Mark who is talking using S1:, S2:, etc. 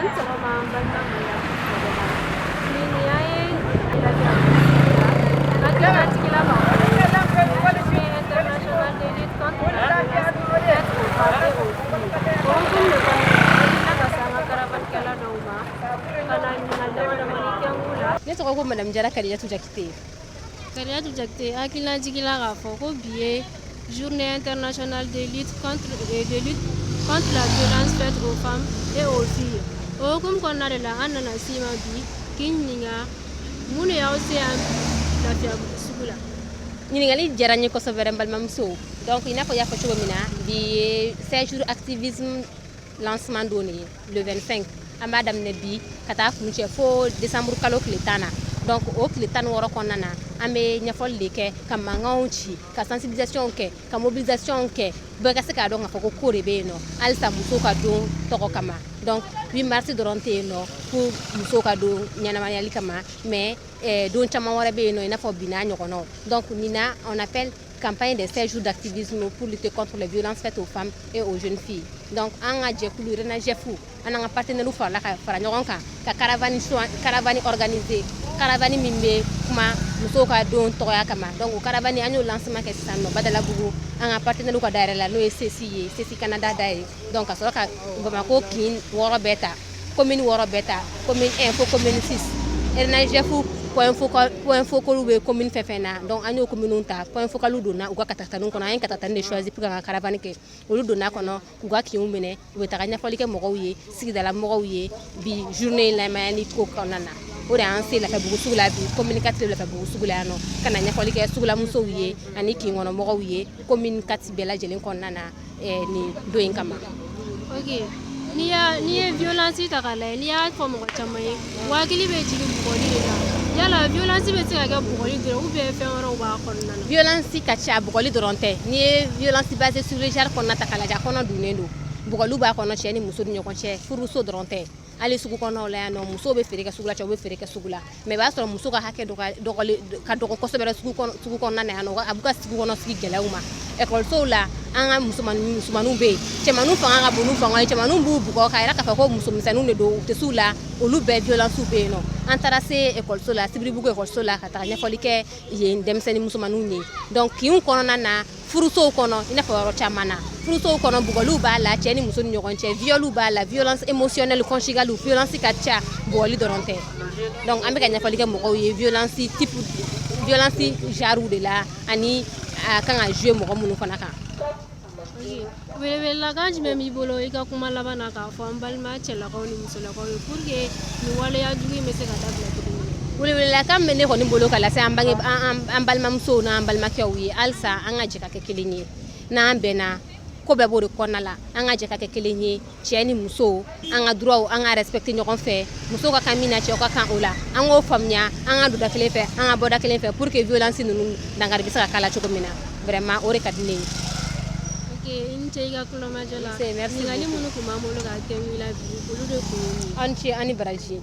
S1: an sɔgɔma an balimaya nin y'a ye lafiya hakililatigila ma Journée internationale de lutte contre la violence faite aux femmes et aux filles. O hukumu de kɔnɔna ka se an ka karabanikɛla dɔw ma ka na ɲininkali dama damani kɛ n k'u la.
S2: Ne tɔgɔ ko Madame Jara Kadiatou Jakite.
S1: Kadiatou Jakite hakilina jigila k'a fɔ ko bi ye Journée internationale de lutte contre la violence faite aux femmes et aux filles. O hukumu kɔnɔna de la an nana s'i ma bi k'i ɲininka mun de y'aw se yan lafiya sugu la.
S2: Ɲininkali diyara n ye kosɛbɛ n balimamuso. Donc i n'a fɔ y'a fɔ cogo min na bi ye 16 jours activisme lancement don ye le 25 an b'a daminɛ bi ka taa kuncɛ fo décembre kalo tile 10 na. Donc o tile 16 kɔnɔna na an bɛ ɲɛfɔli de kɛ ka mankanw ci ka sensibilisation kɛ ka mobilisation kɛ bɛɛ ka se k'a dɔn k'a fɔ ko ko de bɛ yen nɔ halisa musow ka don tɔgɔ kama. Donc 8 mars dɔrɔn tɛ yen nɔ pour musow ka don ɲɛnamayali kama mais don caman wɛrɛ bɛ yen nɔ i n'a fɔ bi n'a ɲɔgɔnnaw. Donc nin na on appelle campagne de 16 jours d'activisme pour lutter contre les violences faites aux femmes et aux jeunes filles. Donc an ka jɛkulu RENAGEF an n'an ka partenaires farala ka fara ɲɔgɔn kan ka caravane organiser caravane min bɛ kuma musow ka don tɔgɔya kama. Donc o caravane an y'o lancement kɛ sisan nɔ Badalabugu an ka partenaires ka dayɛlɛ la n'o ye CECI ye CECI Canada da ye. Donc ka sɔrɔ ka Bamako kin 6 bɛɛ ta commune 6 bɛɛ ta commune 1 fo commune 6 RENAGEF point focal bɛ commune fɛn fɛn na. Donc an y'o commune ta point focal donna u ka katakatani kɔnɔ an ye katakatani de choisir pour ka caravane kɛ olu donna kɔnɔ u ka kinw minɛ u bɛ taga ɲɛfɔli kɛ mɔgɔw ye sigidala mɔgɔw ye bi journée in lamayani ko kɔnɔna na. O de y'an se Lafiyabugu sugu la bi commune 4 Lafiyabugu sugu la yan nɔ ka na ɲɛfɔli kɛ sugulamusow ye ani kin kɔnɔ mɔgɔw ye commune 4 bɛɛ lajɛlen kɔnɔna na nin don in kama.
S1: Ok, n'i ye violence ta k'a lajɛ n'i y'a fɔ mɔgɔ caman ye u hakili bɛ jigin bugɔli de la. Yala violence bɛ se ka kɛ bugɔli dɔrɔn ou bien fɛn wɛrɛw b'a kɔnɔna na.
S2: Violence ka ca bugɔli dɔrɔn tɛ. N'i ye violence basée sur le genre kɔnɔna ta k'a lajɛ a kɔnɔ dunnen don. Bugɔliw b'a kɔnɔ cɛ ni muso ni ɲɔgɔn cɛ furuso dɔrɔn tɛ. Hali sugu kɔnɔnaw la yan nɔ musow bɛ feere kɛ sugu la cɛw bɛ feere kɛ sugu la mais i b'a sɔrɔ muso ka hakɛ ka dɔgɔ kosɛbɛ sugu kɔnɔna na yan nɔ a b'u ka sugu kɔnɔ sigi gɛlɛyaw ma. Ekɔlisow la an ka musomaninw bɛ yen cɛmaninw fanga ka bon n'u fanga ye cɛmaninw b'u bugɔ k'a yira k'a fɔ ko musomisɛnninw de don u tɛ s'u la olu bɛɛ violence bɛ yen nɔ. An taara se ekɔliso la Sibiribugu ekɔliso la ka taga ɲɛfɔli kɛ yen denmisɛnnin musomaninw ye. Donc kinw kɔnɔna na furusow kɔnɔ i n'a fɔ yɔrɔ caman na furusow kɔnɔ bugɔliw b'a la cɛ ni muso ni ɲɔgɔn cɛ violu b'a la violence émotionnelle conjugale violence ka ca bugɔli dɔrɔn tɛ. Donc an bɛ ka ɲɛfɔli kɛ mɔgɔw ye violence genre de la ani a kan ka jouer mɔgɔ minnu fana kan.
S1: Welewelekan jumɛn b'i bolo i ka kuma laban na k'a fɔ an balima cɛlakaw ni musolakaw ye pour que nin waleya jugu in bɛ se ka dabila cogo min na.
S2: Welewelekan bɛ ne kɔni bolo ka lase an balimamusow n'an balimakɛw ye halisa an ka jɛ ka kɛ kelen ye n'an bɛnna ko bɛɛ b'o de kɔnɔna la an ka jɛ ka kɛ kelen ye cɛ ni muso an ka droit an ka respecter ɲɔgɔn fɛ musow ka kan min na cɛw ka kan o la an k'o faamuya an ka don da kelen fɛ an ka bɔ da kelen fɛ pour que violence ninnu dankari bɛ se ka k'a la cogo min na vraiment o de ka di ne ye.
S1: Ok, i ni ce i ka kulomajɔ la.
S2: Merci.
S1: Ɲininkali minnu tun b'an bolo ka kɛ i la bi olu de tun ye nin ye.
S2: Aw ni ce aw ni baraji.